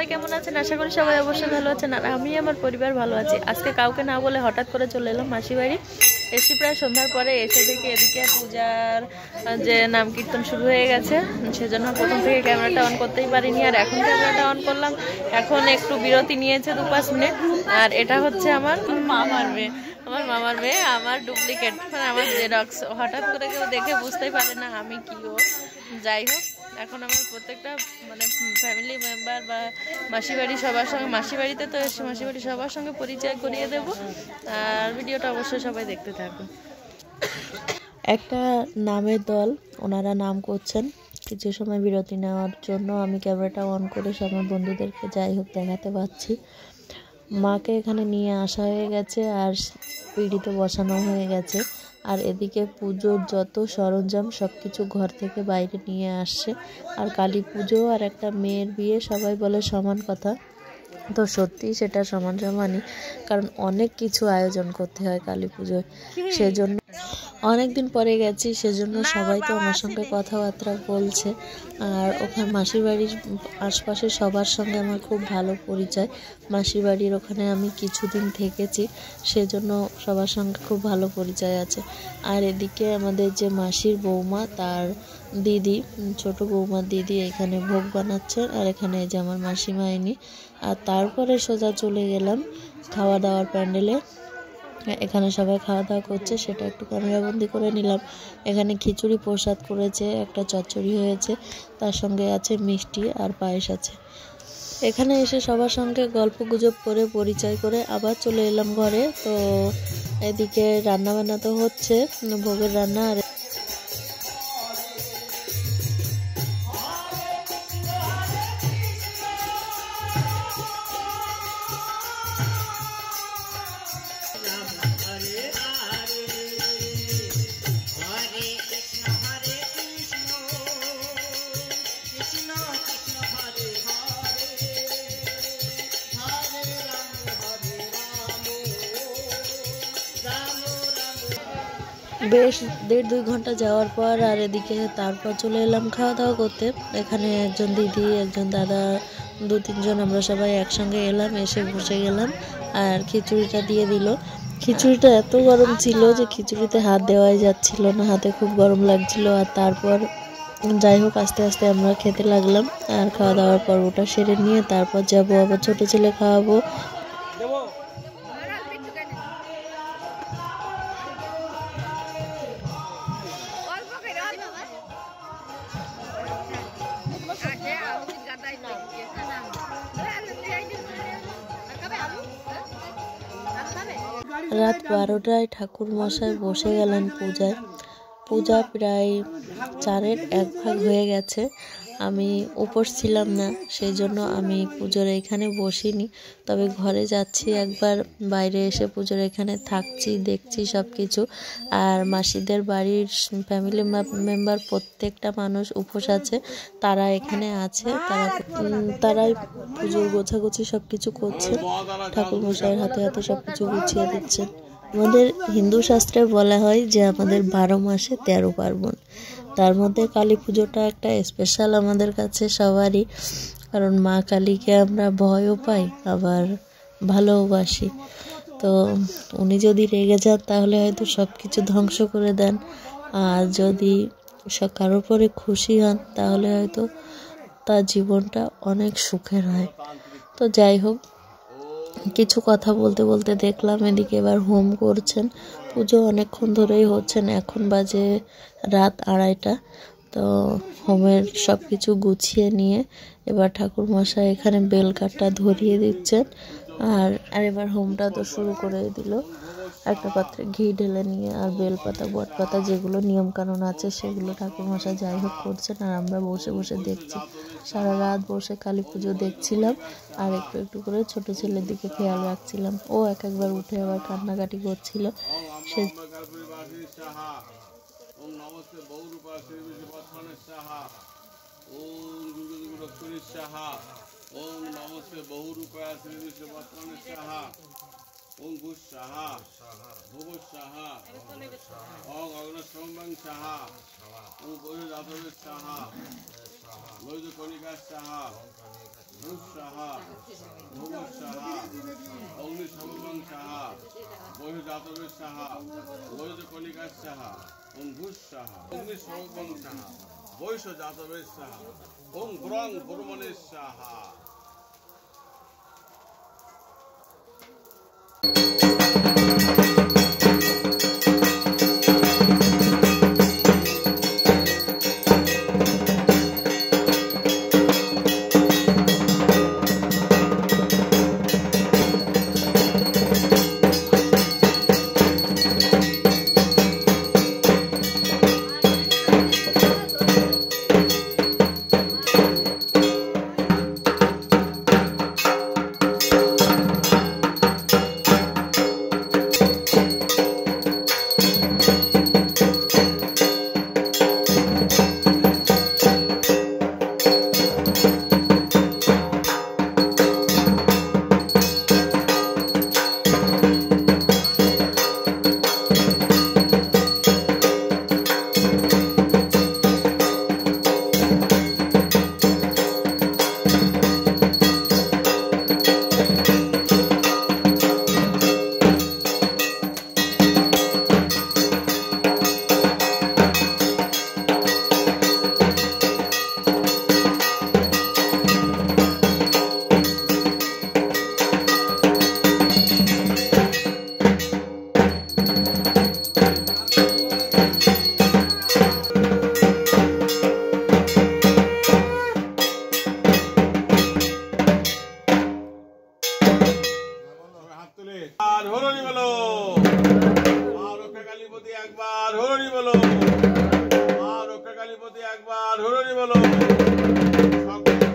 সবাই কেমন আছেন? আশা করি সবাই অবশ্যই ভালো আছেন। আর আমি আমার পরিবার ভালো আছি। আজকে কাউকে না বলে হঠাৎ করে চলে এলাম মাসি বাড়ি। এসে প্রায় সন্ধ্যার পরে এসে দেখি এদিকে পূজার যে নাম কীর্তন শুরু হয়ে গেছে, সেজন্য প্রথম থেকে ক্যামেরাটা অন করতেই পারিনি। আর এখন ক্যামেরাটা অন করলাম, এখন একটু বিরতি নিয়েছে 2-5 মিনিট। আর এটা হচ্ছে আমার মামার মেয়ে, আমার ডুপ্লিকেট, মানে আমার জেরক্স। হঠাৎ করে কেউ দেখে বুঝতেই পারে না আমি কি ও। যাই হোক, এখন আমি প্রত্যেকটা মানে ফ্যামিলি মেম্বার বা মাসি বাড়ি সবার সঙ্গে, মাসি বাড়িতে তো এসে মাসি বাড়ি সবার সঙ্গে পরিচয় করিয়ে দেব। আর ভিডিওটা অবশ্যই সবাই দেখতে থাকুন। একটা নামের দল, ওনারা নাম করছেন। কিছু সময় বিরতি নেওয়ার জন্য আমি ক্যামেরাটা অন করে আমার বন্ধুদেরকে যাই হোক দেখাতে পাচ্ছি। মাকে এখানে নিয়ে আসা হয়ে গেছে আর পিঁড়িতে বসানো হয়ে গেছে। আর এদিকে পুজোর যত সরঞ্জাম সব কিছু ঘর থেকে বাইরে নিয়ে আসছে। আর কালী পুজো আর একটা মেয়ের বিয়ে, সবাই বলে সমান কথা, তো সত্যি সেটা সমান সমানই। কারণ অনেক কিছু আয়োজন করতে হয় কালী পুজোয়, সেজন্য অনেক দিন পরে গেছি, সেজন্য সবাই তো আমার সঙ্গে কথাবার্তা বলছে। আর ওখানে মাসির বাড়ির আশপাশে সবার সঙ্গে আমার খুব ভালো পরিচয়। মাসির বাড়ির ওখানে আমি কিছুদিন থেকেছি, সেজন্য সবার সঙ্গে খুব ভালো পরিচয় আছে। আর এদিকে আমাদের যে মাসির বৌমা, তার দিদি, ছোট বৌমার দিদি এখানে ভোগ বানাচ্ছে। আর এখানে যে আমার মাসিমা এনি। আর তারপরে সোজা চলে গেলাম খাওয়া দাওয়ার প্যান্ডেলে। এখানে সবাই খাওয়া দাওয়া করছে, সেটা একটু ক্যামেরাবন্দি করে নিলাম। এখানে খিচুড়ি প্রসাদ করেছে, একটা চচ্চড়ি হয়েছে, তার সঙ্গে আছে মিষ্টি আর পায়েস আছে। এখানে এসে সবার সঙ্গে গল্প গুজব করে পরিচয় করে আবার চলে এলাম ঘরে। তো এদিকে রান্না বান্না তো হচ্ছে, ভোগের রান্না। আর বেশ 1.5-2 ঘন্টা যাওয়ার পর আর এদিকে তারপর চলে এলাম খাওয়া দাওয়া করতে। এখানে একজন দিদি, একজন দাদা, 2-3 জন আমরা সবাই একসঙ্গে এলাম, এসে বসে গেলাম। আর খিচুড়িটা দিয়ে দিল। খিচুড়িটা এত গরম ছিল যে খিচুড়িতে হাত দেওয়াই যাচ্ছিল না, হাতে খুব গরম লাগছিল। আর তারপর যাই হোক আস্তে আস্তে আমরা খেতে লাগলাম। আর খাওয়া দাওয়ার পর্বটা সেরে নিয়ে তারপর যাবো আবার ছোট ছেলে খাওয়াবো। রাত 12টায় ঠাকুর মশাই বসে গেলেন পূজায়। পূজা প্রায় 4-এর 1 ভাগ হয়ে গেছে। আমি উপোস ছিলাম না, সেই জন্য আমি পুজোর এখানে বসিনি। তবে ঘরে যাচ্ছি একবার, বাইরে এসে পুজোর এখানে থাকছি, দেখছি সব কিছু। আর মাসিদের বাড়ির ফ্যামিলি মেম্বার প্রত্যেকটা মানুষ উপোস আছে, তারা এখানে আছে। তারাই পুজোর গোছাগুছি সব কিছু করছে। ঠাকুর মশাইয়ের হাতে হাতে সব কিছু গুছিয়ে দিচ্ছে। আমাদের হিন্দু শাস্ত্রে বলা হয় যে আমাদের 12 মাসে 13 পার্বণ। তার মধ্যে কালী পুজোটা একটা স্পেশাল আমাদের কাছে সবারই, কারণ মা কালীকে আমরা ভয়ও পাই আবার ভালোবাসি। তো উনি যদি রেগে যান তাহলে হয়তো সব কিছু ধ্বংস করে দেন, আর যদি কারোর পরে খুশি হন তাহলে হয়তো তার জীবনটা অনেক সুখের হয়। তো যাই হোক, কিছু কথা বলতে বলতে দেখলাম এদিকে এবার হোম করছেন। পুজো অনেকক্ষণ ধরেই হচ্ছেন, এখন বাজে রাত 2:30। তো হোমের সব কিছু গুছিয়ে নিয়ে এবার ঠাকুর মশাই এখানে বেলকাঠটা ধরিয়ে দিচ্ছেন। আর এবার হোমটা তো শুরু করে দিল। একটা পাত্রে ঘি ঢেলে নিয়ে আর বেলপাতা, বটপাতা, যেগুলো নিয়মকানুন আছে সেগুলো ঠাকুর মশাই যাই হোক করছেন। আর আমরা বসে বসে দেখছি, সারা রাত বসে কালী পুজো দেখছিলাম। আর একটু একটু করে ছোট ছেলের দিকে খেয়াল রাখছিলাম। ও একবার উঠে আবার কান্নাকাটি করছিল। সে ওং ভূস্বাহা ভুবস্বাহা ওং অগ্নসম্বং সাহা ওং বৈধজাতবেশ সাহা বৈধকণিকা সাহা ভূস্বাহা ভুবস্বাহা অগ্নিসম্বং সাহা বৈধজাতবেশ সাহা বৈধকণিকা সাহা ওং ভূস্বাহা অগ্নিসম্বং সাহা বৈধজাতবেশ সাহা ওং ব্রং ব্রহ্মণেশ সাহা।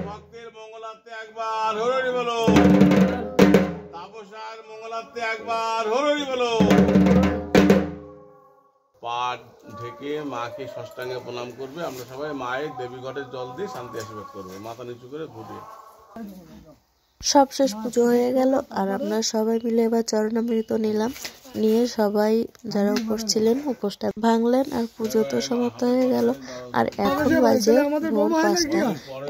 ভক্তের মঙ্গলার্থে একবার হরি বলো, তাপসার মঙ্গলার্থে একবার হরি বলো। পা ঢেকে মাকে ষষ্ঠাঙ্গে প্রণাম করবে। আমরা সবাই মায়ের দেবী ঘটের জল দিয়ে শান্তি আশীর্বাদ করবো, মাথা নিচু করে ঘুরিয়ে। সব শেষ পুজো হয়ে গেল আর আমরা সবাই মিলে এবার চরণামৃত নিলাম, নিয়ে সবাই যারা উপোস ছিলেন উপোসটা ভাঙলেন আর পুজো তো সমাপ্ত হয়ে গেল। আর এখন বাজে ভোর 5টা,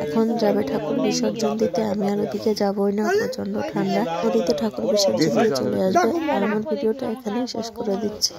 এখন যাবে ঠাকুর বিসর্জন দিতে। আমি আর ওদিকে যাবোই না, প্রচন্ড ঠান্ডা, নদীতে ঠাকুর বিসর্জন দিয়ে চলে আসবে। আর আমার ভিডিওটা এখানেই শেষ করে দিচ্ছি।